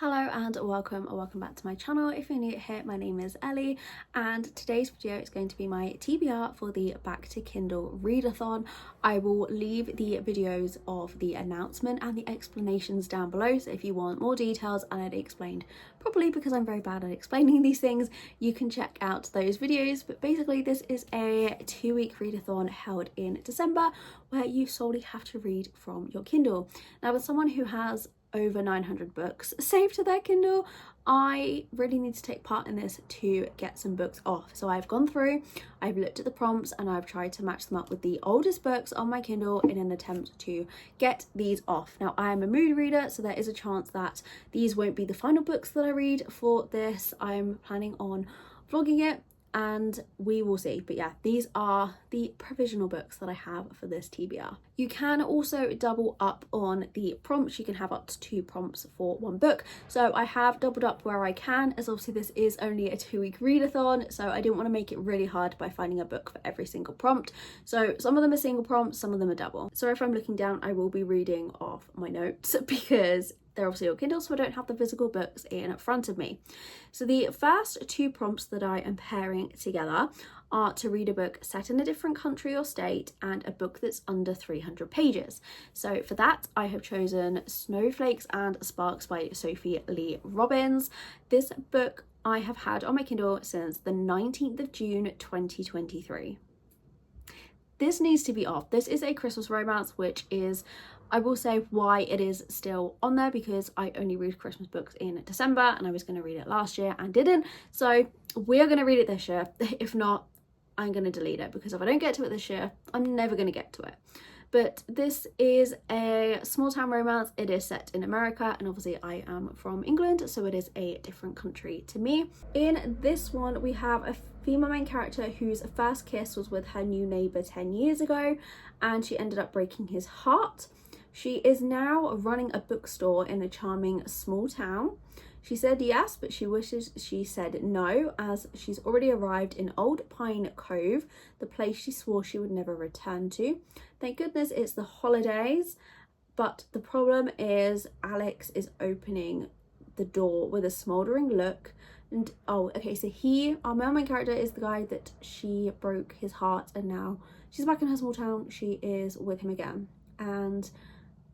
Hello and welcome back to my channel. If you're new here, my name is Ellie and today's video is going to be my TBR for the Back to Kindle Readathon. I will leave the videos of the announcement and the explanations down below, so if you want more details and it explained properly, because I'm very bad at explaining these things, you can check out those videos. But basically this is a 2-week readathon held in December where you solely have to read from your Kindle. Now, as someone who has over 900 books saved to their Kindle, I really need to take part in this to get some books off. So I've gone through, I've looked at the prompts and I've tried to match them up with the oldest books on my Kindle in an attempt to get these off. Now, I am a mood reader, so there is a chance that these won't be the final books that I read for this. I'm planning on vlogging it and we will see. But yeah, these are the provisional books that I have for this TBR. You can also double up on the prompts. You can have up to 2 prompts for one book. So I have doubled up where I can, as obviously this is only a 2-week readathon, so I didn't want to make it really hard by finding a book for every single prompt. So some of them are single prompts, some of them are double. So if I'm looking down, I will be reading off my notes because they're obviously on Kindle, so I don't have the physical books in front of me. So the first 2 prompts that I am pairing together are to read a book set in a different country or state and a book that's under 300 pages. So for that, I have chosen Snowflakes and Sparks by Sophie Lee Robbins. This book I have had on my Kindle since the 19th of June 2023. This needs to be off. This is a Christmas romance, which is, I will say, why it is still on there, because I only read Christmas books in December and I was going to read it last year and didn't. So we are going to read it this year. If not, I'm going to delete it, because if I don't get to it this year, I'm never going to get to it. But this is a small town romance. It is set in America, and obviously I am from England, so it is a different country to me. In this one, we have a female main character whose first kiss was with her new neighbour 10 years ago, and she ended up breaking his heart. She is now running a bookstore in a charming small town. She said yes, but she wishes she said no, as she's already arrived in Old Pine Cove, the place she swore she would never return to. Thank goodness it's the holidays, but the problem is Alex is opening the door with a smouldering look. And oh, okay, so our male main character is the guy that she broke his heart, and now she's back in her small town. She is with him again, and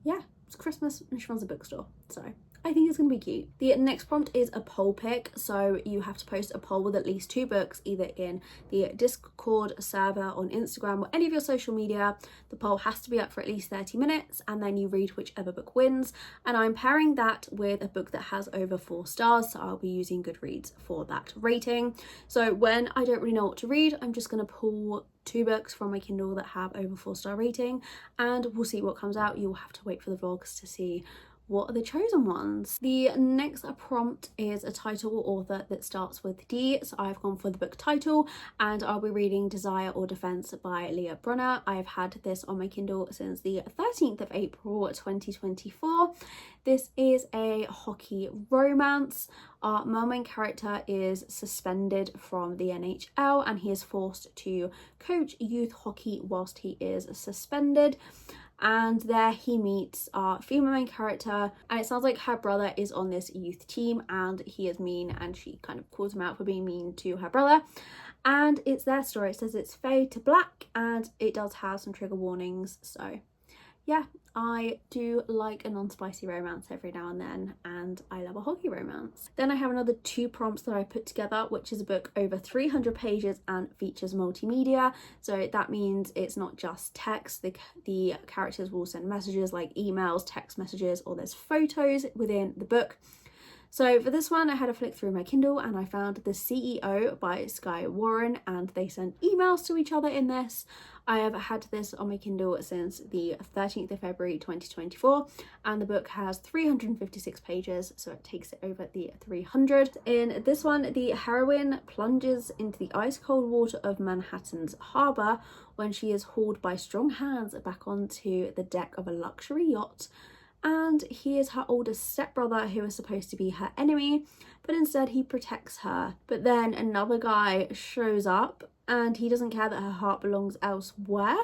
yeah, it's Christmas and she runs a bookstore, so I think it's going to be cute. The next prompt is a poll pick, so you have to post a poll with at least 2 books, either in the Discord server, on Instagram, or any of your social media. The poll has to be up for at least 30 minutes, and then you read whichever book wins. And I'm pairing that with a book that has over 4 stars, so I'll be using Goodreads for that rating. So when I don't really know what to read, I'm just going to pull 2 books from my Kindle that have over 4-star rating, and we'll see what comes out. You'll have to wait for the vlogs to see what are the chosen ones. The next prompt is a title or author that starts with D, so I've gone for the book title, and I'll be reading Desire or Defense by Leah Brunner. I've had this on my Kindle since the 13th of April 2024. This is a hockey romance. Our main character is suspended from the NHL and he is forced to coach youth hockey whilst he is suspended. And there he meets our female main character, and it sounds like her brother is on this youth team and he is mean, and she kind of calls him out for being mean to her brother. And it's their story. It says it's fade to black and it does have some trigger warnings. So yeah, I do like a non-spicy romance every now and then, and I love a hockey romance. Then I have another 2 prompts that I put together, which is a book over 300 pages and features multimedia. So that means it's not just text. The characters will send messages like emails, text messages, or there's photos within the book. So for this one, I had a flick through my Kindle and I found The CEO by Skye Warren, and they send emails to each other in this. I have had this on my Kindle since the 13th of February 2024, and the book has 356 pages, so it takes it over the 300. In this one, the heroine plunges into the ice-cold water of Manhattan's harbour when she is hauled by strong hands back onto the deck of a luxury yacht. And he is her oldest stepbrother, who is supposed to be her enemy, but instead he protects her. But then another guy shows up and he doesn't care that her heart belongs elsewhere,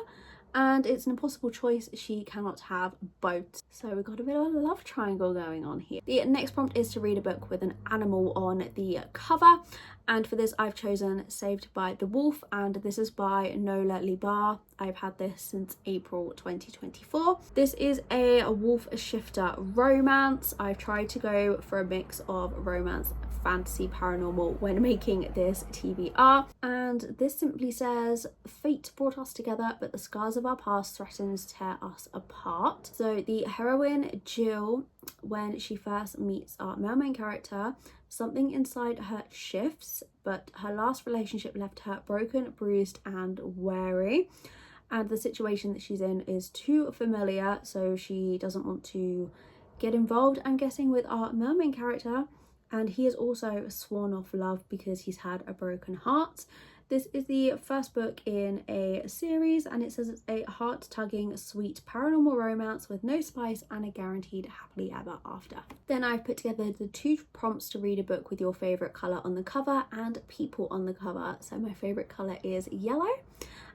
and it's an impossible choice. She cannot have both. So we've got a bit of a love triangle going on here. The next prompt is to read a book with an animal on the cover, and for this I've chosen Saved by the Wolf, and this is by Nola Libar. I've had this since April 2024. This is a wolf shifter romance. I've tried to go for a mix of romance, fantasy, paranormal when making this TBR, and this simply says, fate brought us together but the scars of our past threatens to tear us apart. So the heroine Jill, when she first meets our male main character, something inside her shifts, but her last relationship left her broken, bruised and wary, and the situation that she's in is too familiar, so she doesn't want to get involved, I'm guessing, with our male main character. And he is also sworn off love because he's had a broken heart. This is the first book in a series, and it says it's a heart-tugging, sweet paranormal romance with no spice and a guaranteed happily ever after. Then I've put together the 2 prompts to read a book with your favourite colour on the cover and people on the cover. So my favourite colour is yellow.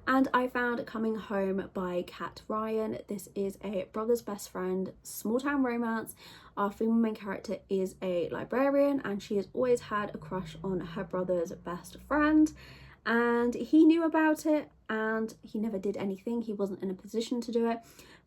And I found Coming Home by Kat Ryan. This is a brother's best friend, small town romance. Our female main character is a librarian and she has always had a crush on her brother's best friend. And he knew about it and he never did anything. He wasn't in a position to do it.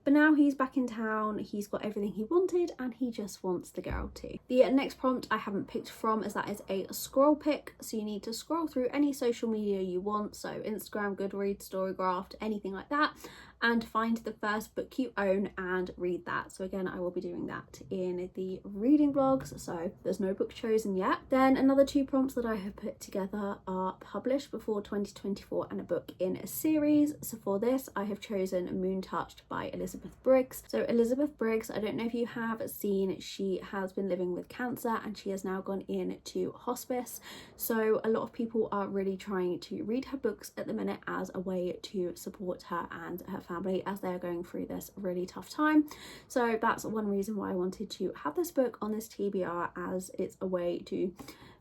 But now he's back in town, he's got everything he wanted and he just wants the girl too. The next prompt I haven't picked from, as that is a scroll pick. So you need to scroll through any social media you want. So Instagram, Goodreads, Storygraph, anything like that. And find the first book you own and read that. So again, I will be doing that in the reading vlogs, so there's no book chosen yet. Then another 2 prompts that I have put together are published before 2024 and a book in a series. So for this, I have chosen Moon Touched by Elizabeth Briggs. So Elizabeth Briggs, I don't know if you have seen, she has been living with cancer and she has now gone into hospice. So a lot of people are really trying to read her books at the minute as a way to support her and her family as they're going through this really tough time. So that's one reason why I wanted to have this book on this TBR, as it's a way to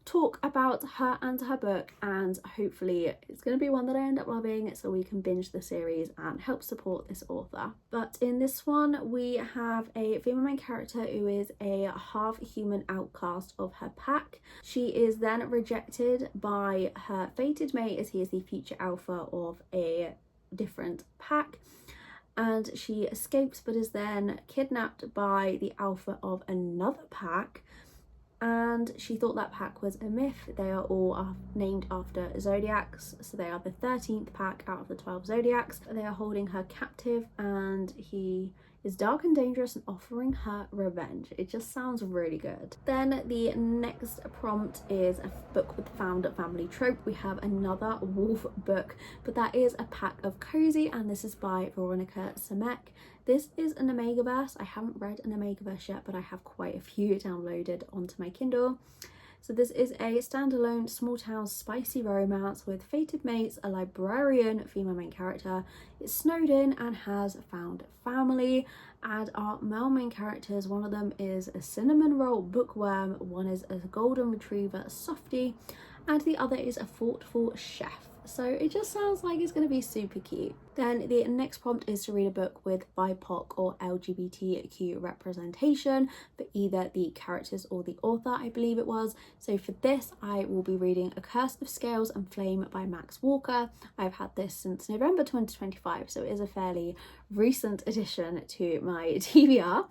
talk about her and her book, and hopefully it's going to be one that I end up loving so we can binge the series and help support this author. But in this one we have a female main character who is a half human outcast of her pack. She is then rejected by her fated mate as he is the future alpha of a different pack, and she escapes but is then kidnapped by the alpha of another pack, and she thought that pack was a myth. They are all named after zodiacs, so they are the 13th pack out of the 12 zodiacs. They are holding her captive and he is dark and dangerous and offering her revenge. It just sounds really good. Then the next prompt is a book with the found family trope. We have another wolf book, but that is A Pack of Cozy, and this is by Veronica Samek. This is an Omegaverse. I haven't read an Omegaverse yet, but I have quite a few downloaded onto my Kindle. So this is a standalone small town spicy romance with fated mates, a librarian female main character, is snowed in and has found family, and our male main characters, one of them is a cinnamon roll bookworm, one is a golden retriever softie, and the other is a thoughtful chef. So it just sounds like it's going to be super cute. Then the next prompt is to read a book with BIPOC or LGBTQ representation for either the characters or the author, I believe it was. So for this, I will be reading A Curse of Scales and Flame by Max Walker. I've had this since November 2025, so it is a fairly recent addition to my TBR.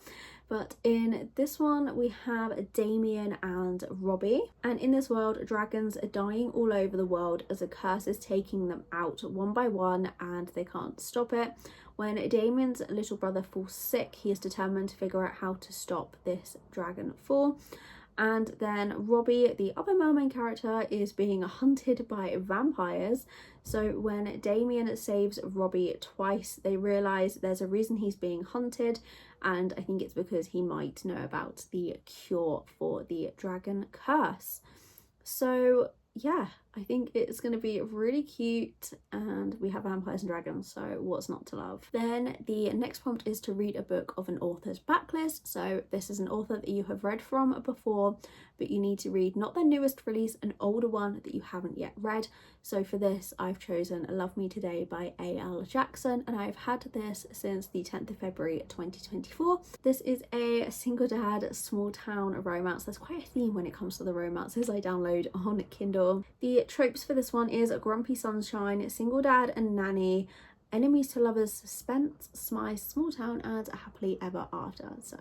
But in this one we have Damien and Robbie, and in this world dragons are dying all over the world as a curse is taking them out one by one and they can't stop it. When Damien's little brother falls sick, he is determined to figure out how to stop this dragon fall. And then Robbie, the other male main character, is being hunted by vampires. So when Damien saves Robbie twice, they realise there's a reason he's being hunted, and I think it's because he might know about the cure for the dragon curse. So yeah, I think it's going to be really cute, and we have vampires and dragons, so what's not to love? Then the next prompt is to read a book of an author's backlist. So this is an author that you have read from before, but you need to read not their newest release, an older one that you haven't yet read. So for this, I've chosen Love Me Today by A.L. Jackson, and I've had this since the 10th of February 2024. This is a single dad, small town romance. There's quite a theme when it comes to the romances I download on Kindle. The tropes for this one is a grumpy sunshine, single dad and nanny, enemies to lovers, suspense, small town, and a happily ever after. So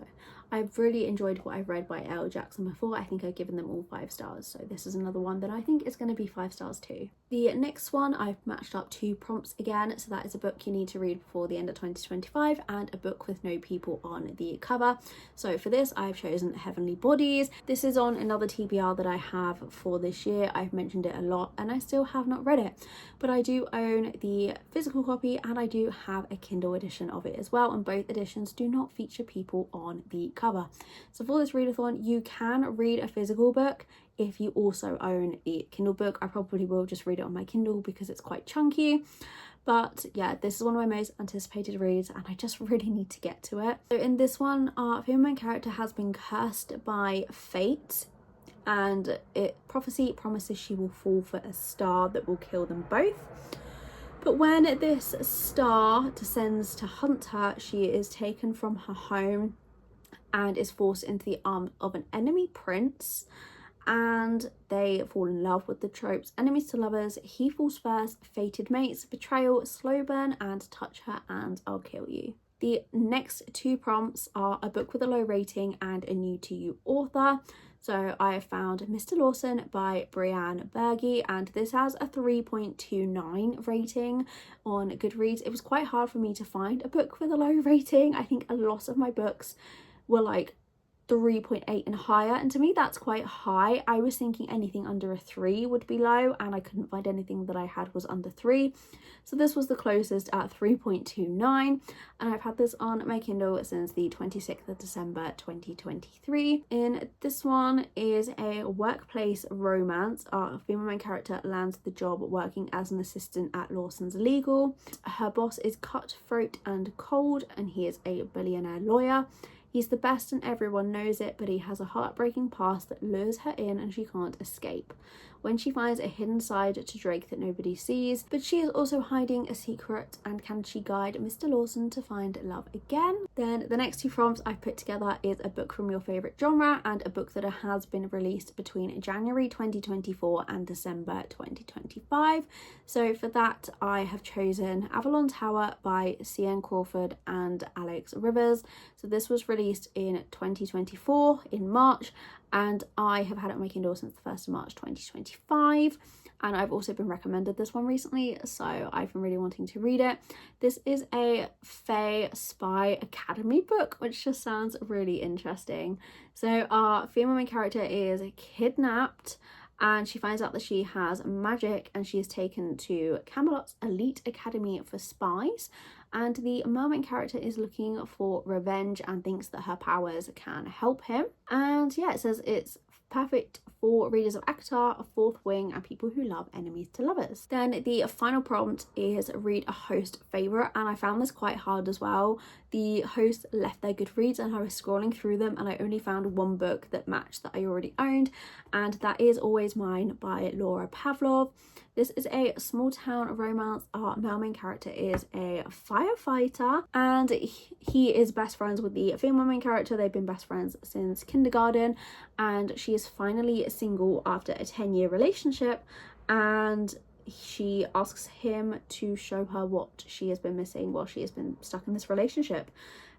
I've really enjoyed what I've read by Elle Jackson before. I think I've given them all 5 stars, so this is another one that I think is going to be 5 stars too. The next one, I've matched up 2 prompts again, so that is a book you need to read before the end of 2025 and a book with no people on the cover. So for this, I've chosen Heavenly Bodies. This is on another TBR that I have for this year. I've mentioned it a lot and I still have not read it, but I do own the physical copy and I do have a Kindle edition of it as well, and both editions do not feature people on the cover. So for this readathon, you can read a physical book if you also own the Kindle book. I probably will just read it on my Kindle because it's quite chunky. But yeah, this is one of my most anticipated reads and I just really need to get to it. So in this one, our female character has been cursed by fate, and prophecy promises she will fall for a star that will kill them both. But when this star descends to hunt her, she is taken from her home and is forced into the arms of an enemy prince, and they fall in love with the tropes enemies to lovers, he falls first, fated mates, betrayal, slow burn, and touch her and I'll kill you. The next 2 prompts are a book with a low rating and a new to you author. So I have found Mr. Lawson by Brianne Berge, and this has a 3.29 rating on Goodreads. It was quite hard for me to find a book with a low rating. I think a lot of my books were like 3.8 and higher, and to me that's quite high. I was thinking anything under a 3 would be low, and I couldn't find anything that I had was under 3, so this was the closest at 3.29, and I've had this on my Kindle since the 26th of December 2023. In this one is a workplace romance. Our female main character lands the job working as an assistant at Lawson's Legal. Her boss is cutthroat and cold, and he is a billionaire lawyer. He's the best and everyone knows it, but he has a heartbreaking past that lures her in and she can't escape. When she finds a hidden side to Drake that nobody sees, but she is also hiding a secret, and can she guide Mr. Lawson to find love again? Then the next 2 prompts I've put together is a book from your favourite genre and a book that has been released between January 2024 and December 2025. So for that, I have chosen Avalon Tower by C.N. Crawford and Alex Rivers. So this was released in 2024 in March, and I have had it on my Kindle since the 1st of March 2025, and I've also been recommended this one recently, so I've been really wanting to read it. This is a Fae Spy Academy book, which just sounds really interesting. So our female main character is kidnapped and she finds out that she has magic, and she is taken to Camelot's elite academy for spies, and the male main character is looking for revenge and thinks that her powers can help him. And yeah, it says it's perfect for readers of ACOTAR, Fourth Wing, and people who love enemies to lovers. Then the final prompt is read a host favourite, and I found this quite hard as well. The host left their Goodreads and I was scrolling through them and I only found one book that matched that I already owned, and that is Always Mine by Laura Pavlov. This is a small town romance. Our male main character is a firefighter and he is best friends with the female main character. They've been best friends since kindergarten, and she is finally single after a 10-year relationship, and she asks him to show her what she has been missing while she has been stuck in this relationship.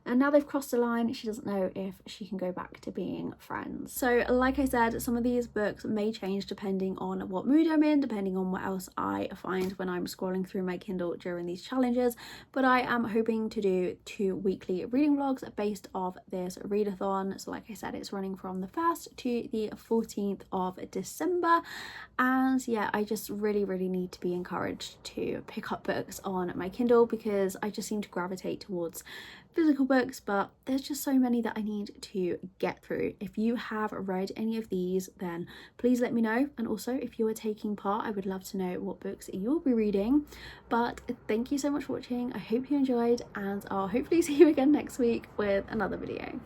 And now they've crossed the line, she doesn't know if she can go back to being friends. So like I said, some of these books may change depending on what mood I'm in, depending on what else I find when I'm scrolling through my Kindle during these challenges. But I am hoping to do 2 weekly reading vlogs based off this readathon. So like I said, it's running from the 1st to the 14th of December. And yeah, I just really need to be encouraged to pick up books on my Kindle, because I just seem to gravitate towards physical books, but there's just so many that I need to get through. If you have read any of these, then please let me know, and also if you are taking part, I would love to know what books you'll be reading. But thank you so much for watching. I hope you enjoyed, and I'll hopefully see you again next week with another video.